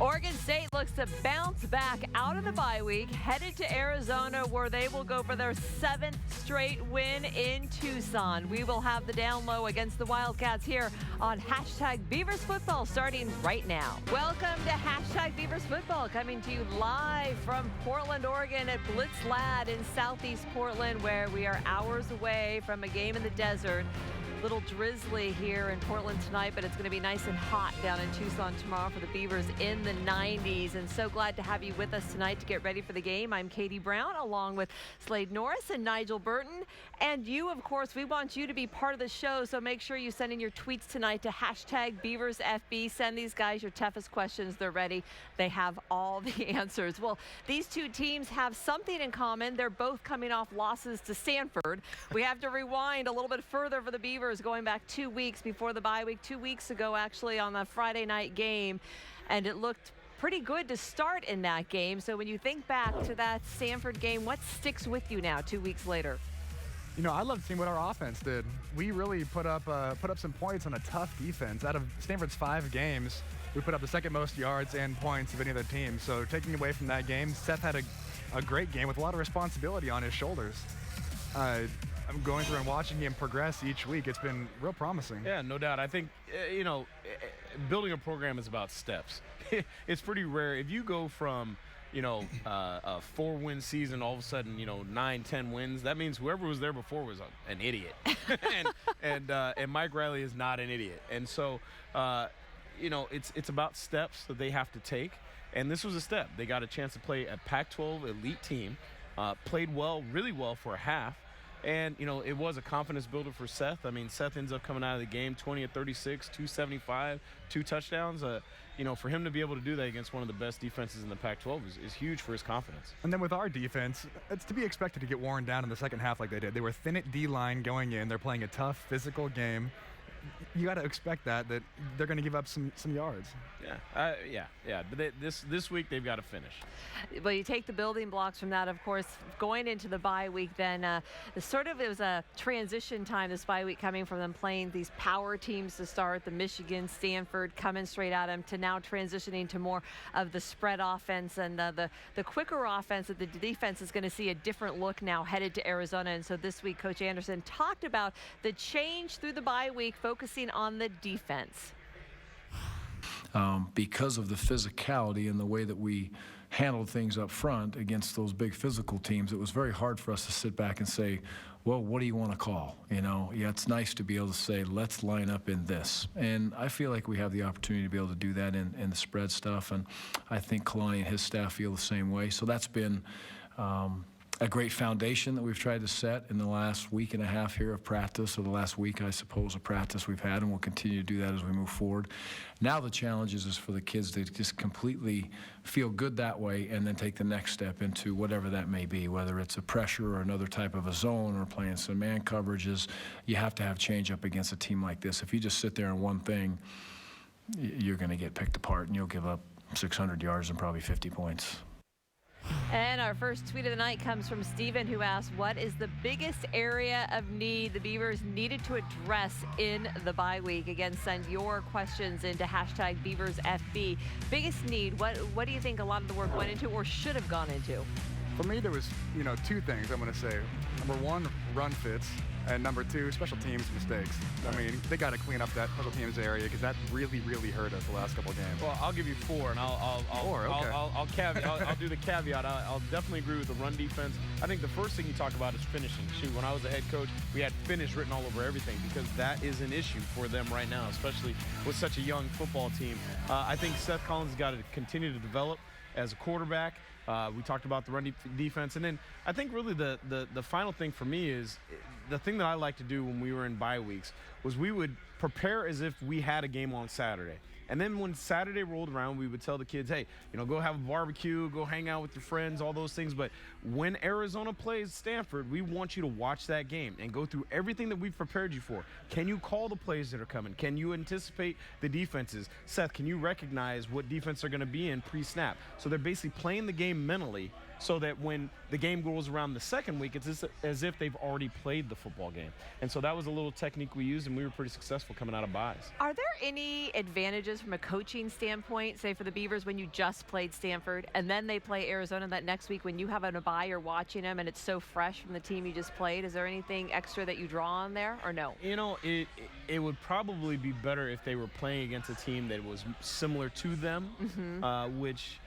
Oregon State looks to bounce back out of the bye week, headed to Arizona, where they will go for their 7th straight win in Tucson. We will have the down low against the Wildcats here on Beavers Football starting right now. Welcome to Beavers Football, coming to you live from Portland, Oregon at Blitz Lad in Southeast Portland, where we are hours away from a game in the desert. Little drizzly here in Portland tonight, but it's going to be nice and hot down in Tucson tomorrow for the Beavers in the 90s. And so glad to have you with us tonight to get ready for the game. I'm Katie Brown, along with Slade Norris and Nigel Burton. And you, of course, we want you to be part of the show, so make sure you send in your tweets tonight to #BeaversFB. Send these guys your toughest questions. They're ready. They have all the answers. Well, these two teams have something in common. They're both coming off losses to Stanford. We have to rewind a little bit further for the Beavers, going back 2 weeks before the bye week, 2 weeks ago actually, on the Friday night game, and it looked pretty good to start in that game. So when you think back to that Stanford game, what sticks with you now 2 weeks later? You know, I love seeing what our offense did. We really put up some points on a tough defense. Out of Stanford's 5 games, we put up the second most yards and points of any other team. So taking away from that game, Seth had a great game with a lot of responsibility on his shoulders. I'm going through and watching him progress each week. It's been real promising. Yeah, no doubt. I think, building a program is about steps. It's pretty rare. If you go from, a 4-win season, all of a sudden, 9, 10 wins, that means whoever was there before was an idiot. and Mike Riley is not an idiot. And so, it's about steps that they have to take. And this was a step. They got a chance to play a Pac-12 elite team, played well, really well for a half. And, it was a confidence builder for Seth. I mean, Seth ends up coming out of the game 20 of 36, 275, 2 touchdowns. For him to be able to do that against one of the best defenses in the Pac-12 is huge for his confidence. And then with our defense, it's to be expected to get worn down in the second half like they did. They were thin at D-line going in. They're playing a tough physical game. You got to expect that they're going to give up some yards. Yeah. But this week they've got to finish. Well, you take the building blocks from that, of course, going into the bye week. Then it was a transition time this bye week, coming from them playing these power teams to start, the Michigan, Stanford, coming straight at them, to now transitioning to more of the spread offense and the quicker offense. That the defense is going to see a different look now headed to Arizona. And so this week, Coach Anderson talked about the change through the bye week, focusing on the defense. Because of the physicality and the way that we handled things up front against those big physical teams, it was very hard for us to sit back and say, well, what do you want to call? It's nice to be able to say, let's line up in this. And I feel like we have the opportunity to be able to do that in the spread stuff. And I think Kalani and his staff feel the same way. So that's been a great foundation that we've tried to set in the last week and a half here of practice, or the last week, I suppose, of practice we've had, and we'll continue to do that as we move forward. Now the challenge is for the kids to just completely feel good that way and then take the next step into whatever that may be, whether it's a pressure or another type of a zone or playing some man coverages. You have to have change up against a team like this. If you just sit there on one thing, you're going to get picked apart, and you'll give up 600 yards and probably 50 points. And our first tweet of the night comes from Steven, who asked, what is the biggest area of need the Beavers needed to address in the bye week? Again, send your questions into #BeaversFB. Biggest need, what do you think a lot of the work went into or should have gone into? For me, there was, 2 things I'm going to say. Number 1, run fits. And number 2, special teams mistakes. I mean, they got to clean up that special teams area, because that really, really hurt us the last couple of games. Well, I'll give you 4, and I'll do the caveat. I'll definitely agree with the run defense. I think the first thing you talk about is finishing. Shoot, when I was a head coach, we had finish written all over everything, because that is an issue for them right now, especially with such a young football team. I think Seth Collins has got to continue to develop as a quarterback. We talked about the run defense. And then I think really the final thing for me is the thing that I like to do when we were in bye weeks was we would prepare as if we had a game on Saturday. And then when Saturday rolled around, we would tell the kids, hey, go have a barbecue, go hang out with your friends, all those things. But when Arizona plays Stanford, we want you to watch that game and go through everything that we've prepared you for. Can you call the plays that are coming? Can you anticipate the defenses? Seth, can you recognize what defense they're going to be in pre-snap? So they're basically playing the game mentally so that when the game goes around the second week, it's as if they've already played the football game. And so that was a little technique we used, and we were pretty successful coming out of buys. Are there any advantages from a coaching standpoint, say for the Beavers, when you just played Stanford and then they play Arizona that next week when you have a bye, you're watching them and it's so fresh from the team you just played? Is there anything extra that you draw on there, or no? You know, it would probably be better if they were playing against a team that was similar to them, which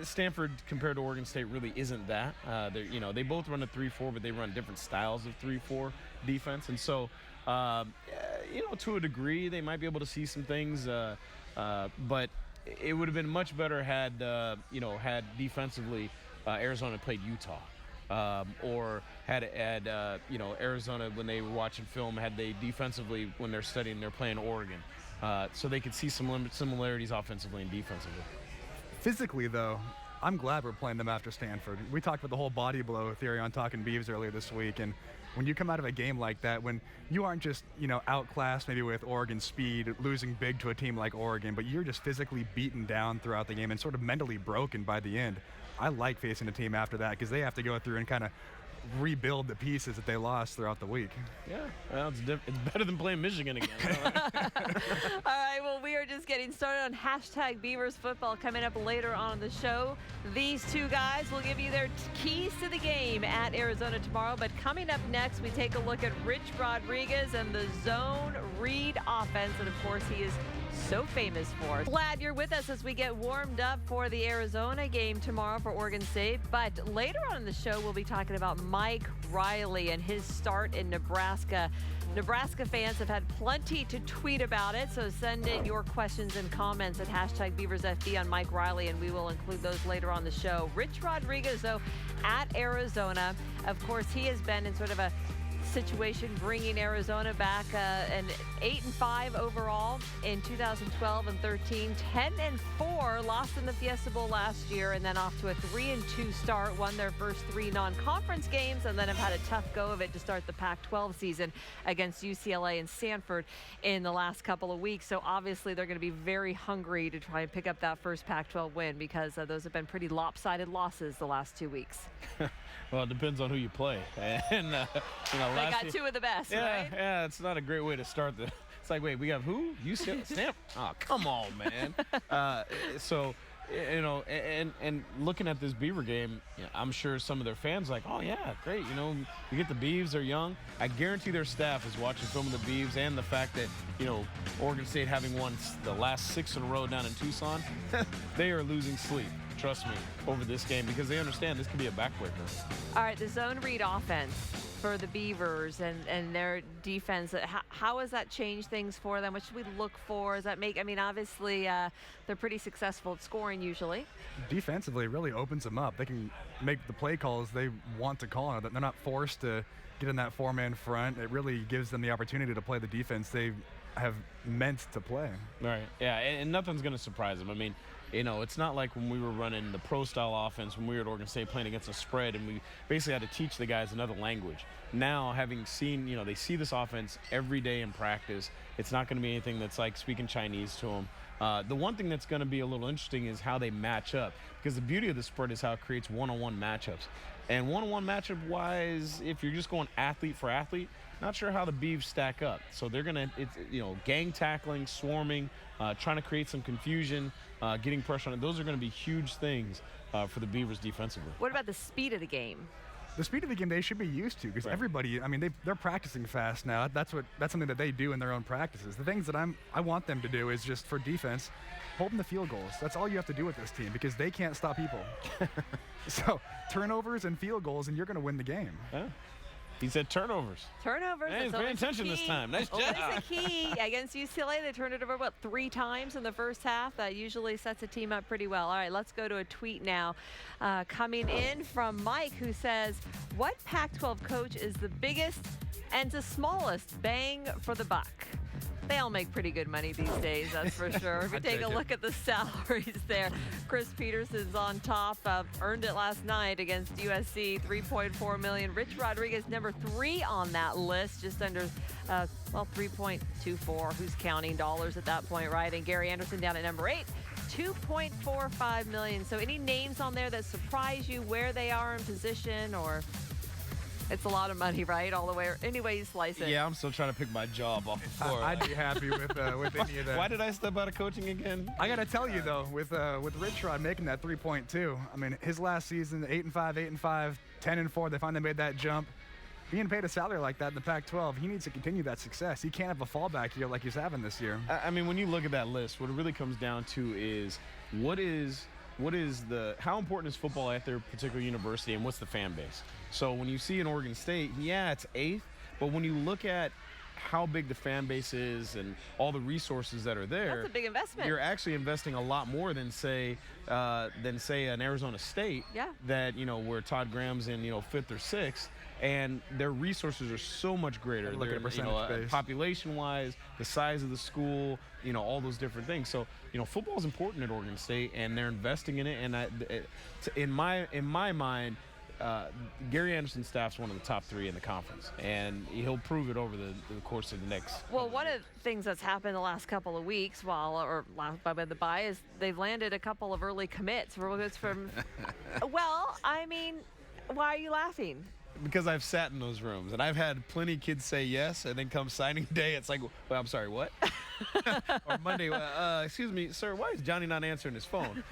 Stanford compared to Oregon State really isn't that. They both run a 3-4, but they run different styles of 3-4 defense, and so to a degree they might be able to see some things, but it would have been much better had defensively Arizona played Utah. Or had Arizona, when they were watching film, had they defensively, when they're studying, they're playing Oregon, so they could see some similarities offensively and defensively. Physically, though, I'm glad we're playing them after Stanford. We talked about the whole body blow theory on Talking Beavs earlier this week, and when you come out of a game like that, when you aren't just, outclassed maybe with Oregon speed, losing big to a team like Oregon, but you're just physically beaten down throughout the game and sort of mentally broken by the end. I like facing a team after that because they have to go through and kind of rebuild the pieces that they lost throughout the week. Yeah, well, it's better than playing Michigan again. All right, well, we are just getting started on #Beavers football coming up later on in the show. These two guys will give you their keys to the game at Arizona tomorrow. But coming up next, we take a look at Rich Rodriguez and the zone read offense. And, of course, he is so famous for. Glad you're with us as we get warmed up for the Arizona game tomorrow for Oregon State. But later on in the show, we'll be talking about Mike Riley and his start in Nebraska. Nebraska fans have had plenty to tweet about it, so send in your questions and comments at #BeaversFB on Mike Riley, and we will include those later on the show. Rich Rodriguez, though, at Arizona. Of course, he has been in sort of a situation bringing Arizona back an 8-5 overall in 2012 and 13, 10-4, lost in the Fiesta Bowl last year, and then off to a 3-2 start, won their first 3 non-conference games, and then have had a tough go of it to start the Pac-12 season against UCLA and Stanford in the last couple of weeks. So obviously they're going to be very hungry to try and pick up that first Pac-12 win, because those have been pretty lopsided losses the last 2 weeks. Well, it depends on who you play. And, they got 2 of the best, right? Yeah, it's not a great way to start the. It's like, wait, we have who? UCLA? Stanford? Oh, come on, man. And looking at this Beaver game, I'm sure some of their fans are like, oh, yeah, great. You get the Beavs, they're young. I guarantee their staff is watching film of the Beavs, and the fact that, Oregon State having won the last 6 in a row down in Tucson, they are losing sleep. Trust me, over this game, because they understand this could be a backbreaker. All right, the zone read offense for the Beavers and their defense, how has that changed things for them? What should we look for? Does that obviously they're pretty successful at scoring usually. Defensively, it really opens them up. They can make the play calls they want to call. They're not forced to get in that 4-man front. It really gives them the opportunity to play the defense they have meant to play. Right, yeah, and nothing's going to surprise them. It's not like when we were running the pro-style offense when we were at Oregon State playing against a spread, and we basically had to teach the guys another language. Now, having seen, they see this offense every day in practice, it's not going to be anything that's like speaking Chinese to them. The one thing that's going to be a little interesting is how they match up, because the beauty of the spread is how it creates one-on-one matchups. And one-on-one matchup-wise, if you're just going athlete for athlete, not sure how the Beavs stack up. So they're going to, gang tackling, swarming, trying to create some confusion, getting pressure on it. Those are going to be huge things for the Beavers defensively. What about the speed of the game? The speed of the game they should be used to, because everybody, they're practicing fast now. That's something that they do in their own practices. The things that I want them to do is just for defense, hold them to field goals. That's all you have to do with this team, because they can't stop people. So turnovers and field goals, and you're going to win the game. Yeah. He said turnovers. Turnovers. Hey, he's paying attention this time. Nice job. Always a key. Against UCLA, they turned it over, 3 times in the first half? That usually sets a team up pretty well. All right, let's go to a tweet now. Coming in from Mike, who says, what Pac-12 coach is the biggest and the smallest bang for the buck? They all make pretty good money these days, that's for sure. If we take a look at the salaries there, Chris Peterson's on top. Earned it last night against USC, $3.4 million. Rich Rodriguez, number 3 on that list, just under, 3.24. Who's counting dollars at that point, right? And Gary Anderson down at number 8. $2.45 million. So any names on there that surprise you, where they are in position, or it's a lot of money, right? All the way, any way you slice it. Yeah, I'm still trying to pick my job off the floor. I'd be happy with any of that. Why did I step out of coaching again? I got to tell you, though, with Rich Rod making that 3.2, I mean, his last season, 8-5, 8-5, 10-4, they finally made that jump. Being paid a salary like that in the Pac-12, he needs to continue that success. He can't have a fallback year like he's having this year. I mean, when you look at that list, what it really comes down to is how important is football at their particular university, and what's the fan base? So when you see in Oregon State, yeah, it's 8th, but when you look at how big the fan base is and all the resources that are there, that's a big investment. You're actually investing a lot more than say an Arizona State. Yeah. That where Todd Graham's in 5th or 6th, and their resources are so much greater. Look at a percentage base. Population-wise, the size of the school, all those different things. So football is important at Oregon State, and they're investing in it. And in my mind, Gary Anderson's staff's one of the top 3 in the conference, and he'll prove it over the course of the next. Well, one of the things that's happened the last couple of weeks, by the bye, is they've landed a couple of early commits. From, well, I mean, why are you laughing? Because I've sat in those rooms, and I've had plenty of kids say yes, and then come signing day, it's like, well, I'm sorry, what? Or Monday, excuse me, sir, why is Johnny not answering his phone?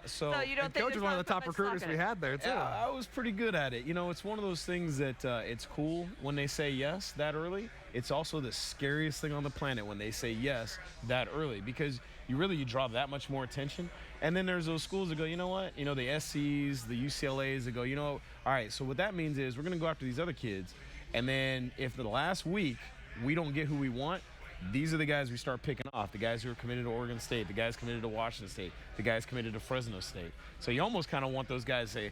So you don't think Coach was one of the top recruiters we had there, too. I was pretty good at it. It's one of those things that it's cool when they say yes that early. It's also the scariest thing on the planet when they say yes that early, because you draw that much more attention. And then there's those schools that go, you know what? The SCs, the UCLAs that go, all right, so what that means is we're going to go after these other kids. And then if the last week we don't get who we want, these are the guys we start picking off, the guys who are committed to Oregon State, the guys committed to Washington State, the guys committed to Fresno State. So you almost kind of want those guys to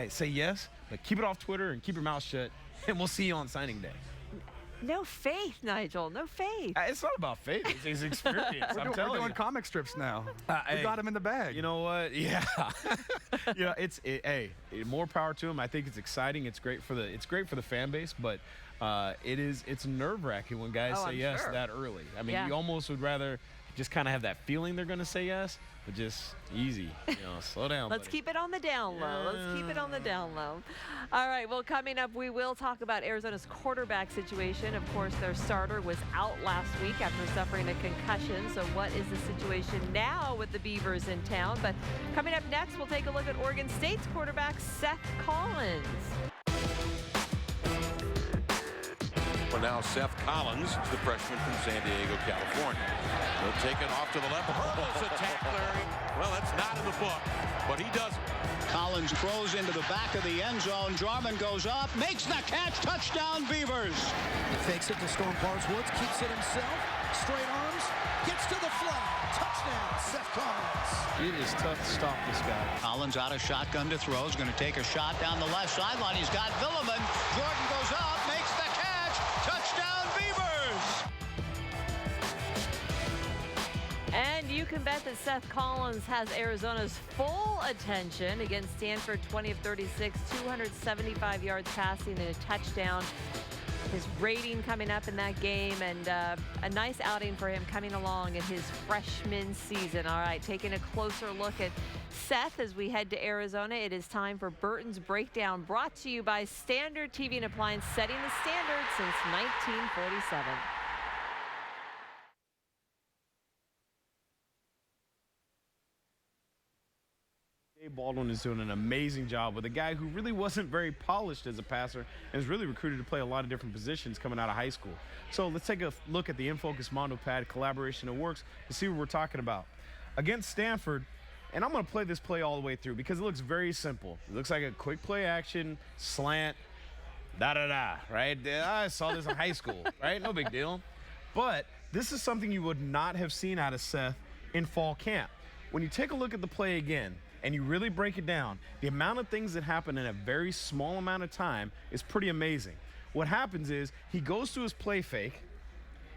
say yes, but keep it off Twitter and keep your mouth shut, and we'll see you on signing day. No faith, Nigel. No faith. It's not about faith. It's experience. We're doing comic strips now. We got him in the bag. You know what? Yeah. Hey, more power to him. I think it's exciting. It's great for the fan base, but it's nerve-wracking when guys say yes that early. I mean, you almost would rather just kind of have that feeling they're going to say yes, but just easy. Slow down. Let's keep it on the down low. Let's keep it on the down low. All right, well, coming up, we will talk about Arizona's quarterback situation. Of course, their starter was out last week after suffering a concussion. So what is the situation now with the Beavers in town? But coming up next, we'll take a look at Oregon State's quarterback, Seth Collins. Well, now Seth Collins is the freshman from San Diego, California. He'll take it off to the left. Hurdles attack clearing. Well, that's not in the book, but he does it. Collins throws into the back of the end zone. Jarman goes up, makes the catch. Touchdown, Beavers. Fakes it to Storm Barnes-Woods, keeps it himself. Straight arms, gets to the flag. Touchdown, Seth Collins. It is tough to stop this guy. Collins out of shotgun to throw. He's going to take a shot down the left sideline. He's got Villeman. Jordan goes up, makes the catch. Touchdown, Beavers. And you can bet that Seth Collins has Arizona's full attention against Stanford. 20 of 36, 275 yards passing and a touchdown. His rating coming up in that game, and a nice outing for him coming along in his freshman season. All right, taking a closer look at Seth as we head to Arizona. It is time for Burton's Breakdown, brought to you by Standard TV and Appliance, setting the standard since 1947. Baldwin is doing an amazing job with a guy who really wasn't very polished as a passer and is really recruited to play a lot of different positions coming out of high school. So let's take a look at the InFocus Mondo Pad collaboration that works to see what we're talking about. Against Stanford, and I'm going to play this play all the way through because it looks very simple. It looks like a quick play action, slant, da-da-da, right? I saw this in high school, right? No big deal. But this is something you would not have seen out of Seth in fall camp. When you take a look at the play again, and you really break it down, the amount of things that happen in a very small amount of time is pretty amazing. What happens is he goes to his play fake,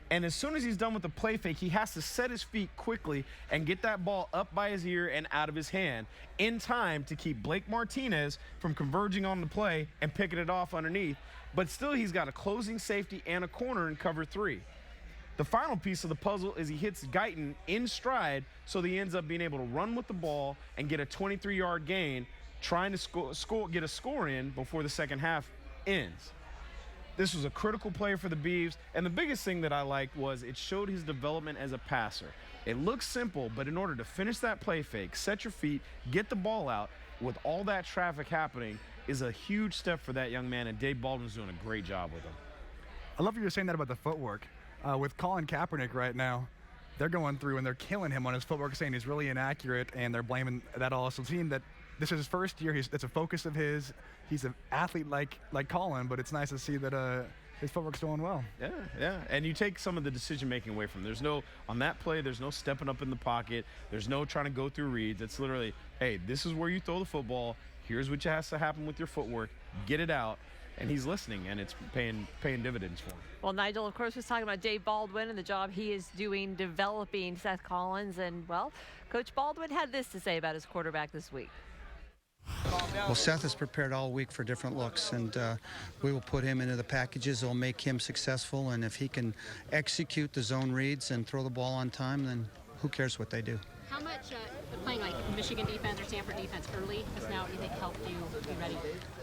and as soon as he's done with the play fake, he has to set his feet quickly and get that ball up by his ear and out of his hand in time to keep Blake Martinez from converging on the play and picking it off underneath. But still, he's got a closing safety and a corner in cover 3. The final piece of the puzzle is he hits Guyton in stride, so that he ends up being able to run with the ball and get a 23-yard gain, trying to get a score in before the second half ends. This was a critical play for the Beavs, and the biggest thing that I liked was it showed his development as a passer. It looks simple, but in order to finish that play fake, set your feet, get the ball out, with all that traffic happening, is a huge step for that young man, and Dave Baldwin's doing a great job with him. I love you were saying that about the footwork. With Colin Kaepernick right now, they're going through and they're killing him on his footwork, saying he's really inaccurate, and they're blaming that also. Seeing that this is his first year, it's a focus of his. He's an athlete like Colin, but it's nice to see that his footwork's doing well. Yeah. And you take some of the decision-making away from him. On that play, there's no stepping up in the pocket. There's no trying to go through reads. It's literally, hey, this is where you throw the football. Here's what has to happen with your footwork. Get it out. And he's listening, and it's paying dividends for him. Well, Nigel, of course, was talking about Dave Baldwin and the job he is doing developing Seth Collins. And, well, Coach Baldwin had this to say about his quarterback this week. Well, Seth is prepared all week for different looks, and we will put him into the packages that will make him successful. And if he can execute the zone reads and throw the ball on time, then who cares what they do. How much playing like Michigan defense or Stanford defense early just now do you think helped you be ready?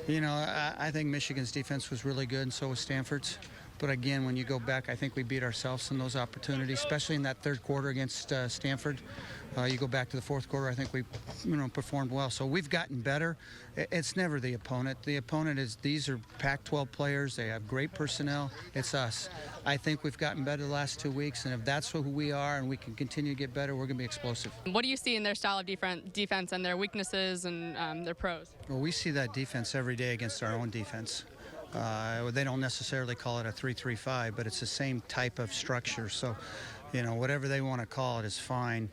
You know, I think Michigan's defense was really good, and so was Stanford's. But again, when you go back, I think we beat ourselves in those opportunities, especially in that third quarter against Stanford. You go back to the fourth quarter, I think we performed well. So we've gotten better. It's never the opponent. The opponent is, these are Pac-12 players. They have great personnel. It's us. I think we've gotten better the last 2 weeks, and if that's who we are and we can continue to get better, we're going to be explosive. What do you see in their style of defense and their weaknesses and their pros? Well, we see that defense every day against our own defense. They don't necessarily call it a 3-3-5, but it's the same type of structure. So, whatever they want to call it is fine.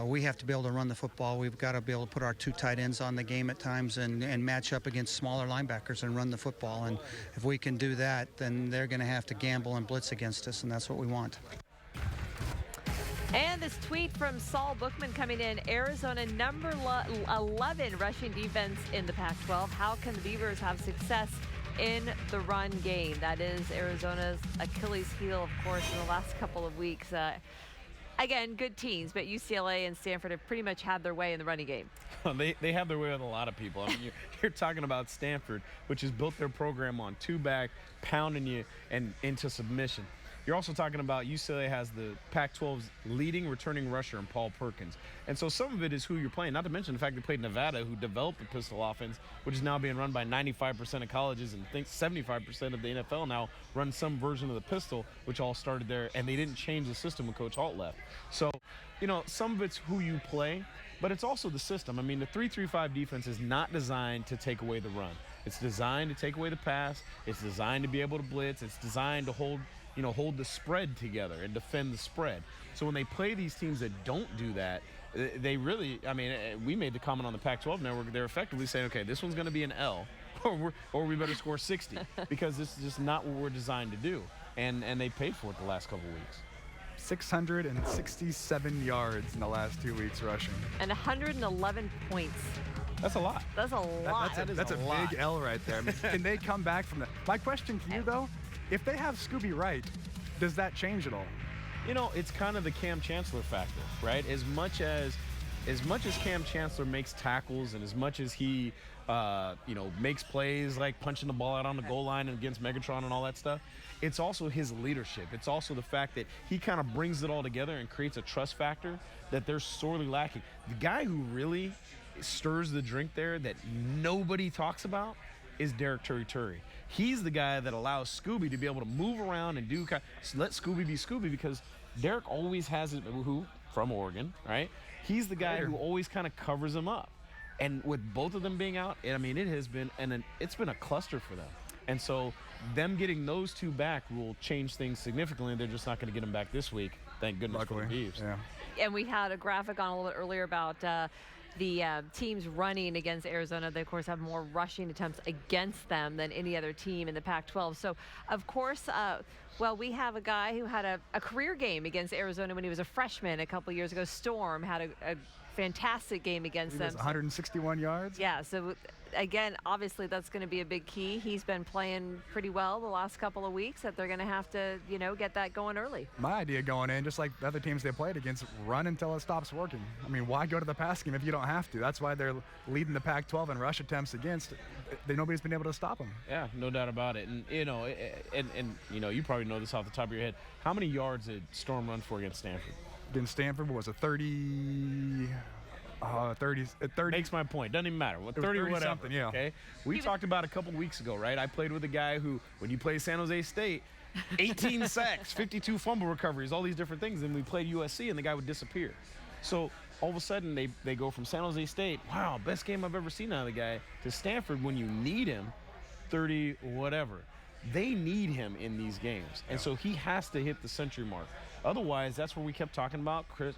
We have to be able to run the football. We've got to be able to put our two tight ends on the game at times and match up against smaller linebackers and run the football. And if we can do that, then they're going to have to gamble and blitz against us, and that's what we want. And this tweet from Saul Bookman coming in. Arizona number 11 rushing defense in the Pac-12. How can the Beavers have success in the run game? That is Arizona's Achilles heel, of course, in the last couple of weeks. Again, good teams, but UCLA and Stanford have pretty much had their way in the running game. They have their way with a lot of people. I mean, you're talking about Stanford, which has built their program on two-back, pounding you and into submission. You're also talking about UCLA has the Pac-12's leading returning rusher in Paul Perkins. And so some of it is who you're playing, not to mention the fact they played Nevada, who developed the pistol offense, which is now being run by 95% of colleges, and I think 75% of the NFL now run some version of the pistol, which all started there, and they didn't change the system when Coach Alt left. So, some of it's who you play, but it's also the system. I mean, the 3-3-5 defense is not designed to take away the run. It's designed to take away the pass. It's designed to be able to blitz. It's designed to hold the spread together and defend the spread. So when they play these teams that don't do that, they really, we made the comment on the Pac-12 network, they're effectively saying, okay, this one's going to be an L, or we better score 60, because this is just not what we're designed to do. And they paid for it the last couple of weeks. 667 yards in the last 2 weeks rushing. And 111 points. That's a lot. That's a lot. That's a big L right there. I mean, can they come back from that? My question to you, though, if they have Scooby Wright, does that change at all? It's kind of the Cam Chancellor factor, right? As much as Cam Chancellor makes tackles, and as much as he, makes plays like punching the ball out on the goal line and against Megatron and all that stuff, it's also his leadership. It's also the fact that he kind of brings it all together and creates a trust factor that they're sorely lacking. The guy who really stirs the drink there that nobody talks about is Derek Turi. He's the guy that allows Scooby to be able to move around and let Scooby be Scooby, because Derek always has it, from Oregon, right? He's the guy who always kind of covers him up. And with both of them being out, it has been, it's been a cluster for them. And so them getting those two back will change things significantly. They're just not going to get them back this week. Thank goodness for the Beavs. Yeah. And we had a graphic on a little bit earlier about the teams running against Arizona. They, of course, have more rushing attempts against them than any other team in the Pac-12. So, of course, we have a guy who had a career game against Arizona when he was a freshman a couple years ago. Storm had a fantastic game against them. 161 yards. Yeah, so again, obviously that's going to be a big key. He's been playing pretty well the last couple of weeks, that they're going to have to, get that going early. My idea going in, just like the other teams they played against, run until it stops working. I mean, why go to the pass game if you don't have to? That's why they're leading the Pac-12 in rush attempts against. Nobody's been able to stop them. Yeah, no doubt about it. And you probably know this off the top of your head. How many yards did Storm run for against Stanford? Against Stanford, what was it, 30? 30. Makes my point. Doesn't even matter. 30 or whatever. Something, yeah. Okay. We talked about a couple weeks ago, right? I played with a guy who, when you play San Jose State, 18 sacks, 52 fumble recoveries, all these different things. And we played USC, and the guy would disappear. So all of a sudden, they go from San Jose State, wow, best game I've ever seen out of the guy, to Stanford when you need him, 30 whatever. They need him in these games, and so he has to hit the century mark. Otherwise, that's where we kept talking about Chris.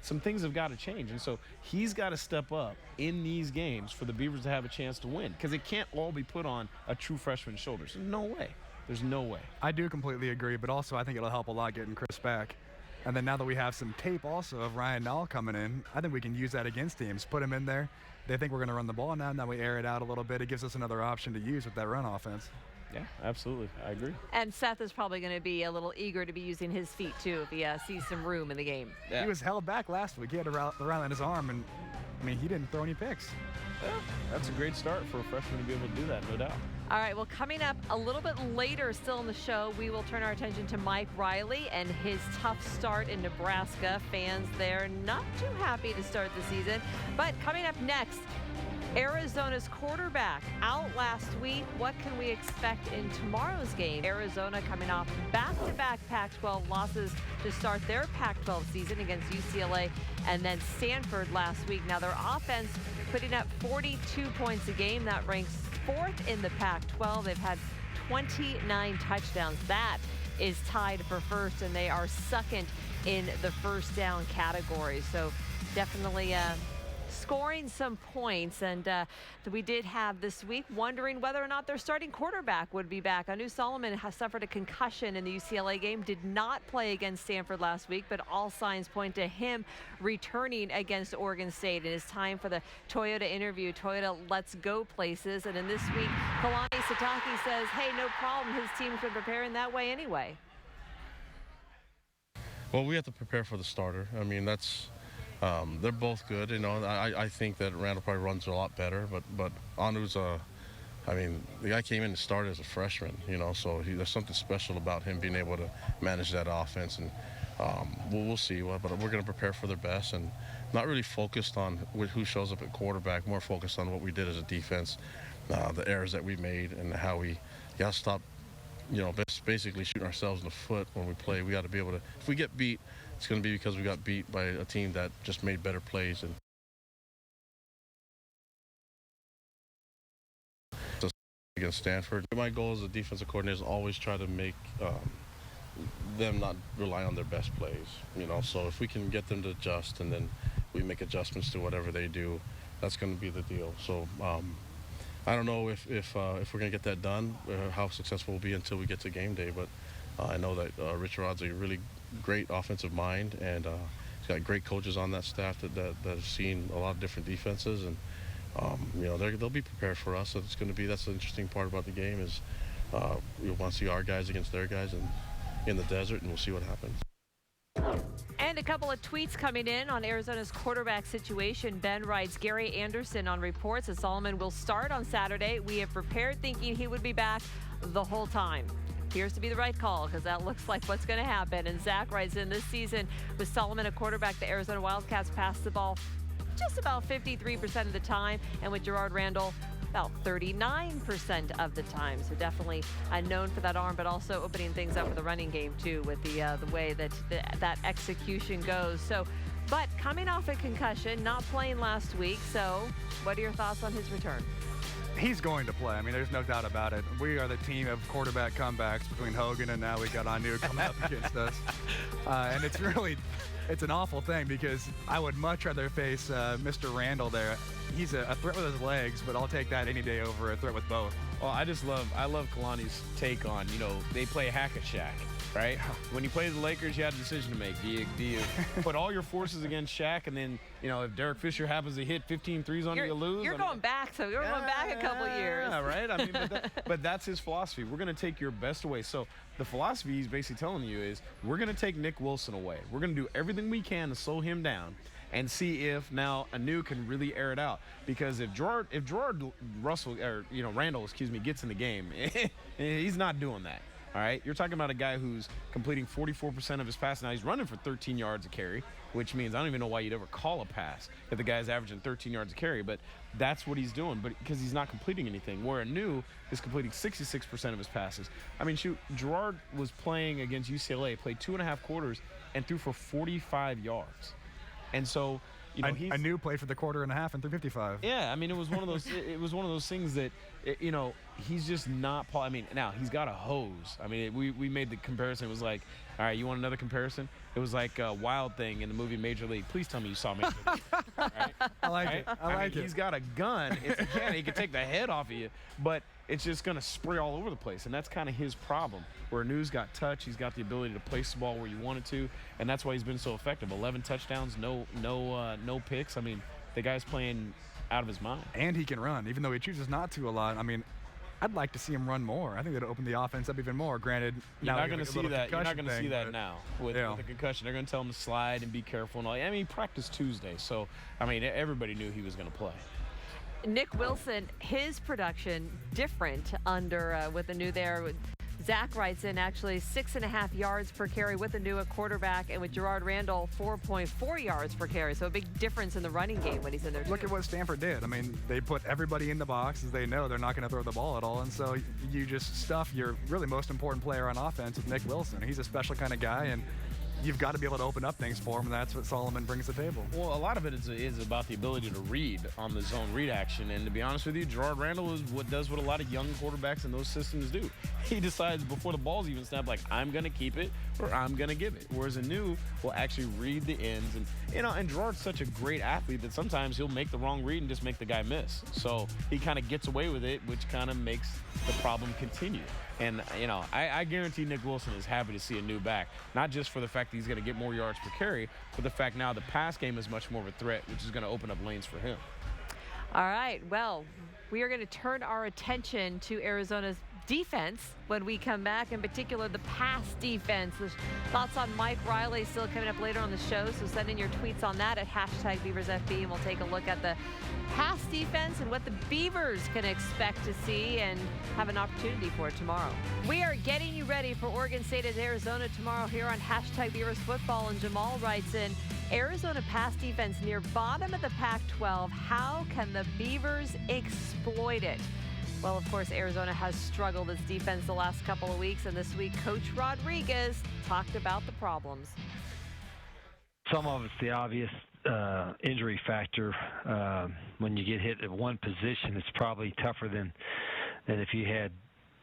Some things have got to change, and so he's got to step up in these games for the Beavers to have a chance to win, because it can't all be put on a true freshman's shoulders. No way. There's no way. I do completely agree, but also I think it'll help a lot getting Chris back. And then now that we have some tape also of Ryan Nall coming in, I think we can use that against teams. Put him in there. They think we're going to run the ball now. Now we air it out a little bit. It gives us another option to use with that run offense. Yeah, absolutely. I agree. And Seth is probably going to be a little eager to be using his feet, too, if he sees some room in the game. Yeah. He was held back last week. He had a round on his arm, and, he didn't throw any picks. Yeah, that's a great start for a freshman to be able to do that, no doubt. All right, well, coming up a little bit later still in the show, we will turn our attention to Mike Riley and his tough start in Nebraska. Fans there not too happy to start the season. But coming up next, Arizona's quarterback out last week. What can we expect in tomorrow's game? Arizona coming off back-to-back Pac-12 losses to start their Pac-12 season against UCLA and then Stanford last week. Now their offense putting up 42 points a game. That ranks 4th in the Pac-12. They've had 29 touchdowns. That is tied for first, and they are second in the first down category. So definitely scoring some points, and we did have this week wondering whether or not their starting quarterback would be back. Anu Solomon has suffered a concussion in the UCLA game, did not play against Stanford last week, but all signs point to him returning against Oregon State. It is time for the Toyota interview. Toyota lets go places, and in this week, Kalani Sitake says, hey, no problem. His team's been preparing that way anyway. Well, we have to prepare for the starter. That's they're both good. I think that Randall probably runs a lot better, but Anu's the guy came in and started as a freshman, so there's something special about him being able to manage that offense, and we'll see. But we're going to prepare for their best and not really focused on who shows up at quarterback, more focused on what we did as a defense, the errors that we made, and how we got to stop, basically shooting ourselves in the foot when we play. We got to be able to, if we get beat, it's going to be because we got beat by a team that just made better plays. And against Stanford, my goal as a defensive coordinator is always try to make them not rely on their best plays. So if we can get them to adjust and then we make adjustments to whatever they do, that's going to be the deal. So I don't know if we're going to get that done, how successful we'll be until we get to game day. But I know that Rich Rod's a really great offensive mind, and he's got great coaches on that staff that have seen a lot of different defenses, and they'll be prepared for us. So that's the interesting part about the game is we want to see our guys against their guys and in the desert, and we'll see what happens. And a couple of tweets coming in on Arizona's quarterback situation. Ben writes, Gary Anderson on reports that Solomon will start on Saturday. We have prepared thinking he would be back the whole time. Appears to be the right call because that looks like what's going to happen. And Zach writes in, this season with Solomon a quarterback, the Arizona Wildcats passed the ball just about 53% of the time, and with Gerard Randall about 39% of the time. So definitely known for that arm, but also opening things up for the running game too, with the way that that execution goes. So, but coming off a concussion, not playing last week. So what are your thoughts on his return? He's going to play. There's no doubt about it. We are the team of quarterback comebacks between Hogan and now we got Anu coming up against us. And it's an awful thing because I would much rather face Mr. Randall there. He's a threat with his legs, but I'll take that any day over a threat with both. Well, I love Kalani's take on, they play hack-a-shack. right? When you play the Lakers, you had a decision to make. Do you put all your forces against Shaq, and then, if Derek Fisher happens to hit 15 threes on you, lose? You're going back, so you're going back a couple years. Yeah, right? I mean, but that's his philosophy. We're going to take your best away. So the philosophy he's basically telling you is we're going to take Nick Wilson away. We're going to do everything we can to slow him down and see if now Anu can really air it out. Because if Gerard Randall, gets in the game, he's not doing that. All right, you're talking about a guy who's completing 44% of his passes. Now he's running for 13 yards a carry, which means I don't even know why you'd ever call a pass if the guy's averaging 13 yards a carry. But that's what he's doing, but because he's not completing anything. Where Anu is completing 66% of his passes. I mean, shoot, Gerard was playing against UCLA, played 2.5 quarters, and threw for 45 yards. And so, Anu played for the quarter and a half and 355. Yeah, I mean, it was one of those. It was one of those things that, he's just not. I mean, now he's got a hose. I mean, we made the comparison. It was like, all right, you want another comparison? It was like a Wild Thing in the movie Major League. Please tell me you saw Major League. Right? I like it. I like it. He's got a gun. If he can, he can take the head off of you, but it's just going to spray all over the place, and that's kind of his problem. Where Anu's got touch, he's got the ability to place the ball where you want it to, and that's why he's been so effective. 11 touchdowns, no picks. I mean, the guy's playing out of his mind. And he can run, even though he chooses not to a lot. I mean, I'd like to see him run more. I think that'd open the offense up even more. Granted, you're not going to see that. You're not going to see that now with the concussion. They're going to tell him to slide and be careful and all. I mean, he practiced Tuesday, so I mean, everybody knew he was going to play. Nick Wilson, his production different under with Anu there. Zach writes in actually 6.5 yards per carry with Anu at quarterback, and with Gerard Randall 4.4 yards per carry. So a big difference in the running game when he's in there. Look at what Stanford did. I mean, they put everybody in the box as they know they're not going to throw the ball at all, and so you just stuff your really most important player on offense with Nick Wilson. He's a special kind of guy, and you've got to be able to open up things for him, and that's what Solomon brings to the table. Well, a lot of it is about the ability to read on the zone read action, and to be honest with you, Gerard Randall does what a lot of young quarterbacks in those systems do. He decides before the ball's even snapped, like, I'm going to keep it or I'm going to give it. Whereas Anu will actually read the ends, and Gerard's such a great athlete that sometimes he'll make the wrong read and just make the guy miss. So he kind of gets away with it, which kind of makes the problem continue. And, I guarantee Nick Wilson is happy to see Anu back, not just for the fact that he's going to get more yards per carry, but the fact now the pass game is much more of a threat, which is going to open up lanes for him. All right, well, we are going to turn our attention to Arizona's defense when we come back, in particular the pass defense. The thoughts on Mike Riley still coming up later on the show, so send in your tweets on that at #BeaversFB, and we'll take a look at the pass defense and what the Beavers can expect to see and have an opportunity for tomorrow. We are getting you ready for Oregon State at Arizona tomorrow here on #BeaversFootball, and Jamal writes in, Arizona pass defense near bottom of the Pac-12. How can the Beavers exploit it? Well, of course, Arizona has struggled its defense the last couple of weeks, and this week, Coach Rodriguez talked about the problems. Some of it's the obvious injury factor. When you get hit at one position, it's probably tougher than if you had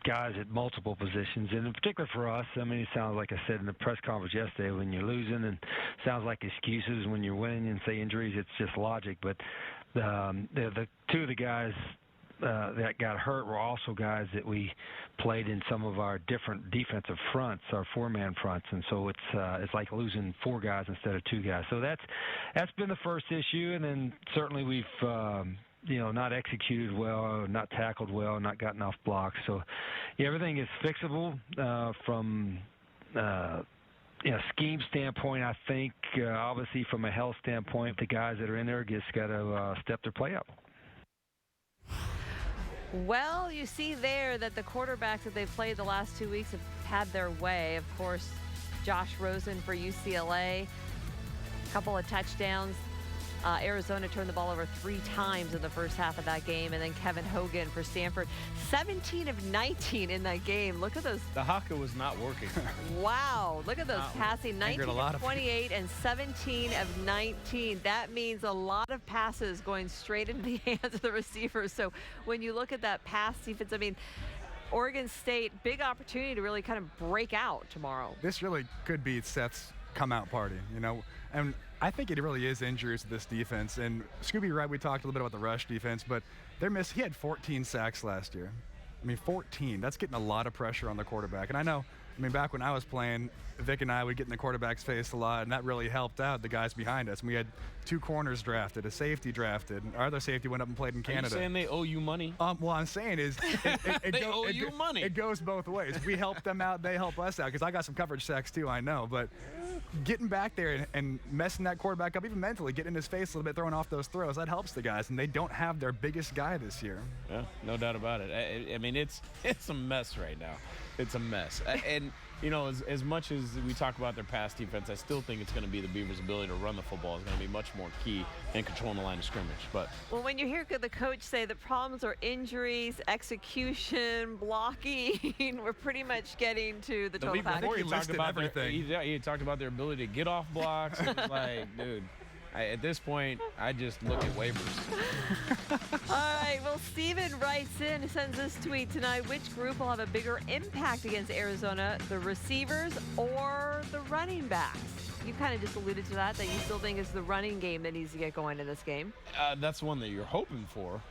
guys at multiple positions. And in particular for us, I mean, it sounds like I said in the press conference yesterday, when you're losing, and sounds like excuses. When you're winning and say injuries, it's just logic. But the two of the guys that got hurt were also guys that we played in some of our different defensive fronts, our four-man fronts, and so it's like losing four guys instead of two guys. So that's been the first issue, and then certainly we've not executed well, not tackled well, not gotten off blocks. So everything is fixable from scheme standpoint. I think obviously from a health standpoint, the guys that are in there just got to step their play up. Well, you see there that the quarterbacks that they've played the last 2 weeks have had their way. Of course, Josh Rosen for UCLA, a couple of touchdowns. Arizona turned the ball over 3 times in the first half of that game. And then Kevin Hogan for Stanford, 17 of 19 in that game. Look at those. The haka was not working. Wow. Look at those passing. 19 of 28 and 17 of 19. That means a lot of passes going straight into the hands of the receivers. So when you look at that pass defense, I mean, Oregon State, big opportunity to really kind of break out tomorrow. This really could be Seth's come-out party, and I think it really is injuries to this defense. And Scooby, right, we talked a little bit about the rush defense, but he had 14 sacks last year. I mean, 14. That's getting a lot of pressure on the quarterback. And I know I mean, back when I was playing, Vic and I would get in the quarterback's face a lot, and that really helped out the guys behind us. And we had 2 corners drafted, a safety drafted. Our other safety went up and played in Canada. Are you saying they owe you money? What I'm saying is they owe you money. It goes both ways. We help them out, they help us out, because I got some coverage sacks too, I know. But getting back there and messing that quarterback up, even mentally, getting in his face a little bit, throwing off those throws, that helps the guys. And they don't have their biggest guy this year. Yeah, no doubt about it. I mean, it's a mess right now. It's a mess. And, you know, as much as we talk about their pass defense, I still think it's going to be the Beavers' ability to run the football is going to be much more key in controlling the line of scrimmage. But well, when you hear the coach say the problems are injuries, execution, blocking, we're pretty much getting to the total package. Before he talked about everything. He talked about their ability to get off blocks. It was like, dude. At this point, I just look at waivers. All right, well, Steven writes in, sends this tweet tonight. Which group will have a bigger impact against Arizona, the receivers or the running backs? You kind of just alluded to that you still think it's the running game that needs to get going in this game. That's one that you're hoping for.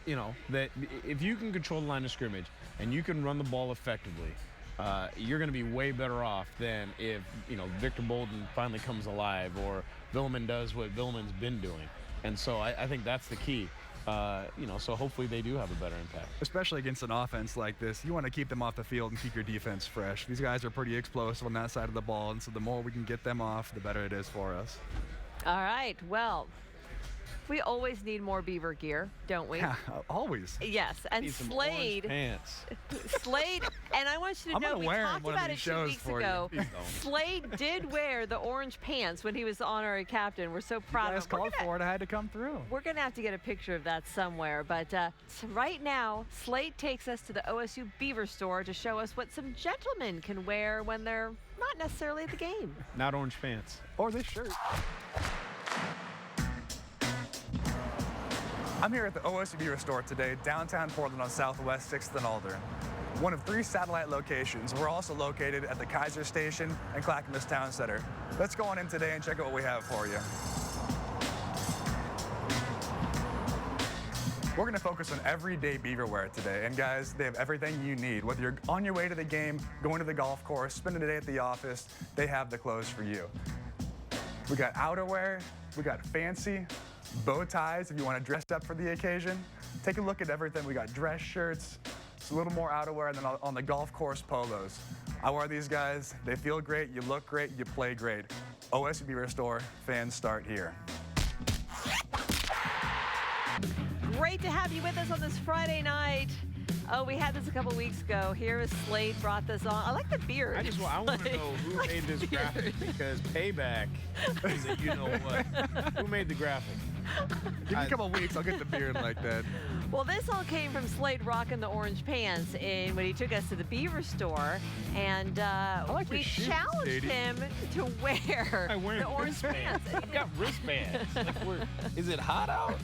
You know, that if you can control the line of scrimmage and you can run the ball effectively, you're going to be way better off than if, you know, Victor Bolden finally comes alive or Villeman does what Villeman's been doing. And so I think that's the key. You know, so hopefully they do have a better impact. Especially against an offense like this, you want to keep them off the field and keep your defense fresh. These guys are pretty explosive on that side of the ball, and so the more we can get them off, the better it is for us. All right, well, we always need more Beaver gear, don't we? Yeah, always. Yes, and Slade. Pants. Slade, and I want you to know, we talked about it 2 weeks ago. Slade did wear the orange pants when he was the honorary captain. We're so proud of him. You guys called for it. I had to come through. We're going to have to get a picture of that somewhere. But so right now, Slade takes us to the OSU Beaver store to show us what some gentlemen can wear when they're not necessarily at the game. Not orange pants. Or this shirt. I'm here at the OSU Beaver store today, downtown Portland on Southwest 6th and Alder. One of 3 satellite locations. We're also located at the Kaiser Station and Clackamas Town Center. Let's go on in today and check out what we have for you. We're going to focus on everyday Beaver wear today. And guys, they have everything you need. Whether you're on your way to the game, going to the golf course, spending the day at the office, they have the clothes for you. We got outerwear, we got fancy, bow ties if you want to dress up for the occasion. Take a look at everything. We got dress shirts, it's a little more outerwear, and then on the golf course, polos. I wear these guys. They feel great, you look great, you play great. OSU Beaver Store, fans start here. Great to have you with us on this Friday night. Oh, we had this a couple weeks ago. Here is Slade brought this on. I like the beard. I want to know who made this graphic, because Payback is a you-know-what. Who made the graphic? Give me a couple weeks, I'll get the beard like that. Well, this all came from Slade rocking the orange pants when he took us to the Beaver store, and we challenged him to wear the orange pants. I've got wristbands. Is it hot out?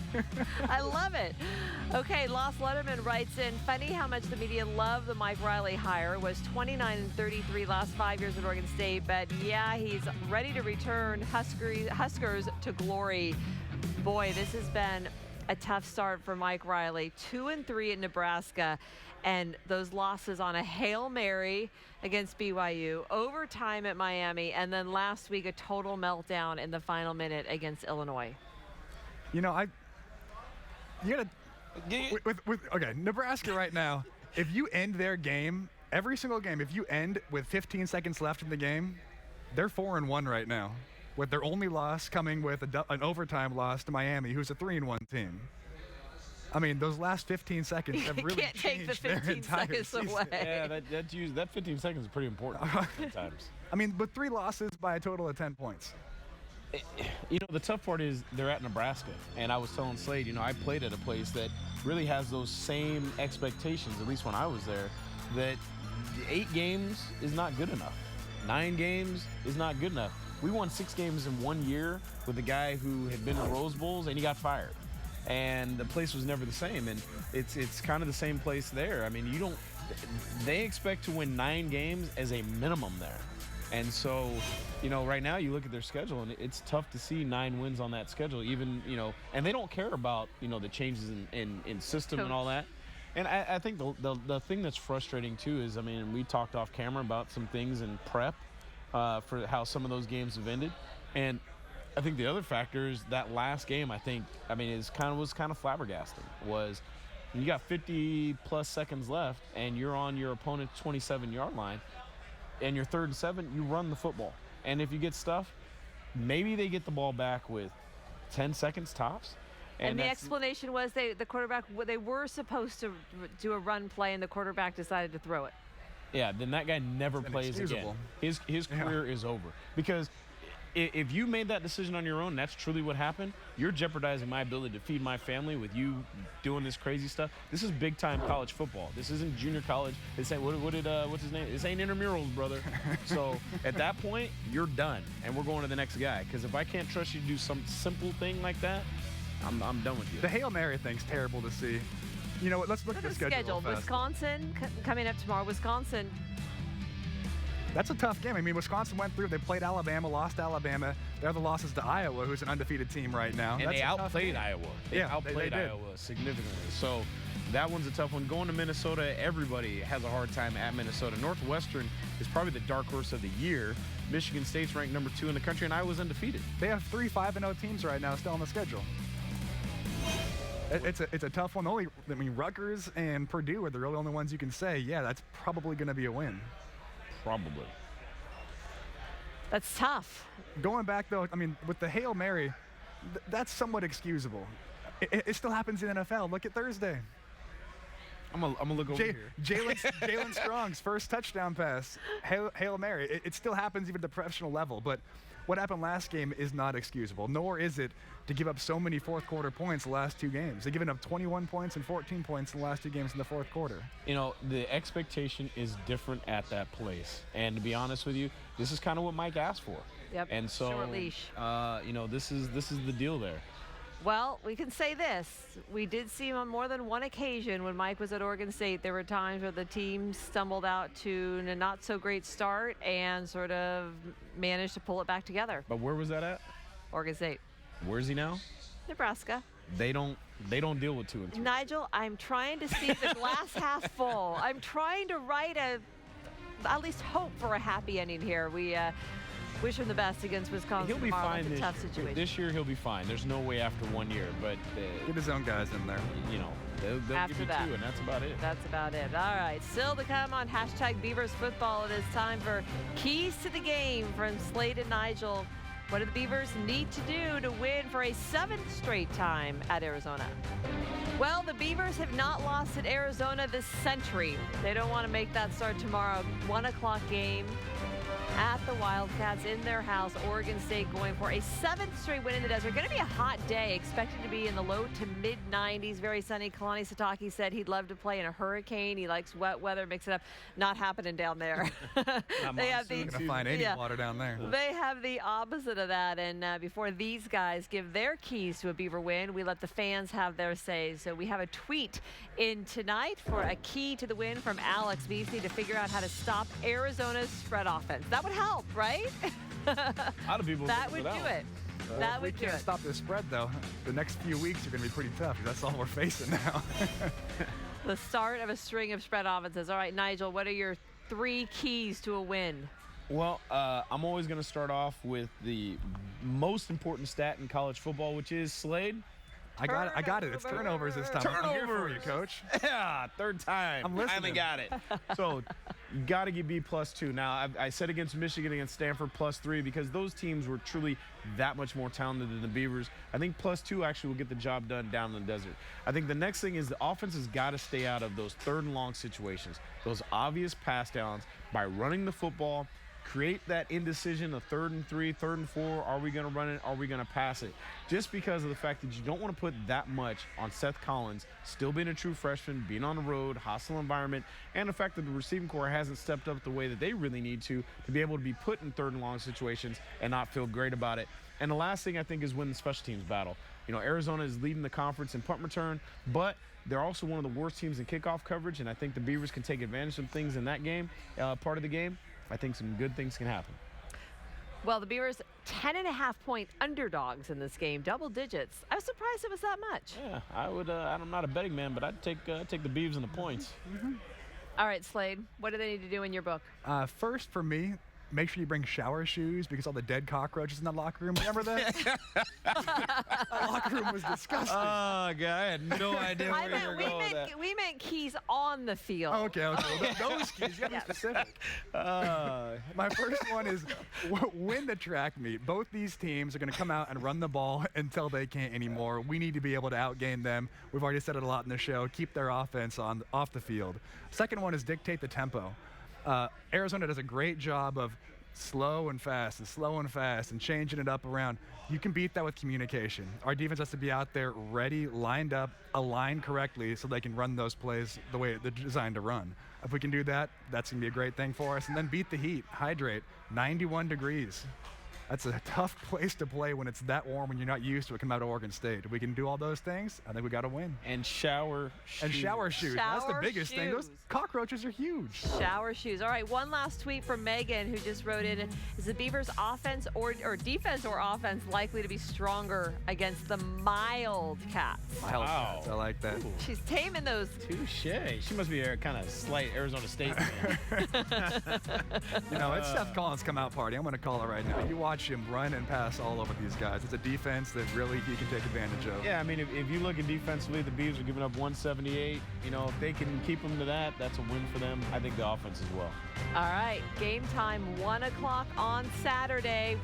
I love it. Okay, Lost Letterman writes in, funny how much the media loved the Mike Riley hire. Was 29 and 33 last 5 years at Oregon State, but yeah, he's ready to return Huskers to glory. Boy, this has been a tough start for Mike Riley. 2-3 at Nebraska, and those losses on a Hail Mary against BYU, overtime at Miami, and then last week a total meltdown in the final minute against Illinois. You know, okay, Nebraska right now, if you end their game, every single game, if you end with 15 seconds left in the game, they're 4-1 right now, with their only loss coming with an overtime loss to Miami, who's a 3-1 team. I mean, those last 15 seconds have really can't take the 15 seconds away. Yeah, that 15 seconds is pretty important sometimes. I mean, but 3 losses by a total of 10 points. You know, the tough part is they're at Nebraska, and I was telling Slade, you know, I played at a place that really has those same expectations, at least when I was there, that 8 games is not good enough. 9 games is not good enough. We won 6 games in 1 year with a guy who had been to Rose Bowls, and he got fired. And the place was never the same, and it's kind of the same place there. I mean, they expect to win 9 games as a minimum there. And so, you know, right now you look at their schedule, and it's tough to see 9 wins on that schedule, even, you know, and they don't care about, you know, the changes in system and all that. And I think the thing that's frustrating, too, is, I mean, we talked off camera about some things in prep for how some of those games have ended. And I think the other factor is that last game, was kind of flabbergasting. Was you got 50-plus seconds left, and you're on your opponent's 27-yard line, and you're 3rd and 7, you run the football. And if you get stuffed, maybe they get the ball back with 10 seconds tops. And the explanation was the quarterback, they were supposed to do a run play, and the quarterback decided to throw it. Yeah, then that guy never plays again. His career is over. Because if you made that decision on your own, that's truly what happened, you're jeopardizing my ability to feed my family with you doing this crazy stuff. This is big-time college football. This isn't junior college. This ain't, what's his name? This ain't intramurals, brother. So at that point, you're done, and we're going to the next guy. Because if I can't trust you to do some simple thing like that, I'm done with you. The Hail Mary thing's terrible to see. You know what? Let's look at the schedule. Wisconsin coming up tomorrow. Wisconsin. That's a tough game. I mean, Wisconsin went through. They played Alabama, lost Alabama. Their other losses to Iowa, who's an undefeated team right now. And they outplayed Iowa. They outplayed did. Iowa significantly. So that one's a tough one. Going to Minnesota, everybody has a hard time at Minnesota. Northwestern is probably the dark horse of the year. Michigan State's ranked number 2 in the country, and Iowa's undefeated. They have 3 5-0 teams right now still on the schedule. It's a tough one. Rutgers and Purdue are the really only ones you can say, yeah, that's probably going to be a win. Probably. That's tough. Going back, though, I mean, with the Hail Mary, that's somewhat excusable. It still happens in the NFL. Look at Thursday. I'm gonna look over here. Jalen Strong's first touchdown pass, Hail Mary. It still happens even at the professional level, but what happened last game is not excusable, nor is it to give up so many fourth-quarter points the last 2 games. They've given up 21 points and 14 points in the last 2 games in the fourth quarter. You know, the expectation is different at that place. And to be honest with you, this is kind of what Mike asked for. Yep, and so, short leash. This is the deal there. Well, we can say this. We did see him on more than one occasion when Mike was at Oregon State. There were times where the team stumbled out to a not-so-great start and sort of managed to pull it back together. But where was that at? Oregon State. Where's he now? Nebraska. They don't deal with 2 and 3. Nigel, I'm trying to see the glass half full. I'm trying to write at least hope for a happy ending here. We wish him the best against Wisconsin. He'll be fine. It's a tough situation. This year he'll be fine. There's no way after 1 year, but get his own guys in there. You know, they'll after give you that, 2, and that's about it. That's about it. All right, still to come on #Beavers Football. It is time for Keys to the Game from Slade and Nigel. What do the Beavers need to do to win for a 7th straight time at Arizona? Well, the Beavers have not lost at Arizona this century. They don't want to make that start tomorrow. 1 o'clock game at the Wildcats in their house. Oregon State going for a 7th straight win in the desert. Going to be a hot day, expected to be in the low to mid 90s. Very sunny. Kalani Sitake said he'd love to play in a hurricane. He likes wet weather. Mix it up. Not happening down there. They have gonna find any water down there. They have the opposite of that. And before these guys give their keys to a Beaver win, we let the fans have their say. So we have a tweet in tonight for a key to the win from Alex Beasley to figure out how to stop Arizona's spread offense. That would help, right? A lot of people that would do it. That would do it. We can't stop this spread, though. The next few weeks are going to be pretty tough. That's all we're facing now. The start of a string of spread offenses. All right, Nigel, what are your 3 keys to a win? Well, I'm always going to start off with the most important stat in college football, which is Slade. I got it. It's turnovers this time. Turnovers. I'm here for you, Coach. Yeah, 3rd time. I'm listening. Finally got it. So you got to get B +2. Now, I said against Michigan, against Stanford, +3 because those teams were truly that much more talented than the Beavers. I think +2 actually will get the job done down in the desert. I think the next thing is the offense has got to stay out of those 3rd and long situations, those obvious pass downs by running the football. Create that indecision of 3rd and 3, 3rd and 4. Are we going to run it? Are we going to pass it? Just because of the fact that you don't want to put that much on Seth Collins, still being a true freshman, being on the road, hostile environment, and the fact that the receiving corps hasn't stepped up the way that they really need to be able to be put in 3rd and long situations and not feel great about it. And the last thing I think is win the special teams battle. You know, Arizona is leading the conference in punt return, but they're also one of the worst teams in kickoff coverage, and I think the Beavers can take advantage of things in that game, part of the game. I think some good things can happen. Well, the Beavers 10.5-point underdogs in this game, double digits. I was surprised it was that much. Yeah, I would. I'm not a betting man, but I'd take the Beavs and the points. All right, Slade, what do they need to do in your book? First, for me, make sure you bring shower shoes because all the dead cockroaches in the locker room. Remember that? That locker room was disgusting. Oh, God, I had no idea where you were going with that. We meant keys on the field. Okay. Well, those keys, you got to be specific. My first one is win the track meet. Both these teams are going to come out and run the ball until they can't anymore. We need to be able to outgain them. We've already said it a lot in the show. Keep their offense off the field. Second one is dictate the tempo. Arizona does a great job of slow and fast and changing it up around. You can beat that with communication. Our defense has to be out there ready, lined up, aligned correctly so they can run those plays the way they're designed to run. If we can do that, that's going to be a great thing for us. And then beat the heat, hydrate, 91 degrees. That's a tough place to play when it's that warm when you're not used to it coming out of Oregon State. If we can do all those things, I think we got to win. And shower shoes. And shower shoes. That's the biggest thing. Those cockroaches are huge. Shower shoes. All right, one last tweet from Megan, who just wrote in, is the Beavers offense or defense or offense likely to be stronger against the mild cats? Mild cats. I like that. Ooh. She's taming those. Touche. She must be a kind of slight Arizona State fan. It's Seth Collins' come out party. I'm going to call it right now. You watch him run and pass all over these guys. It's a defense that really he can take advantage of. Yeah, I mean, if you look at defensively, the Beavs are giving up 178. If they can keep them to that, that's a win for them. I think the offense as well. All right, game time, 1 o'clock on Saturday.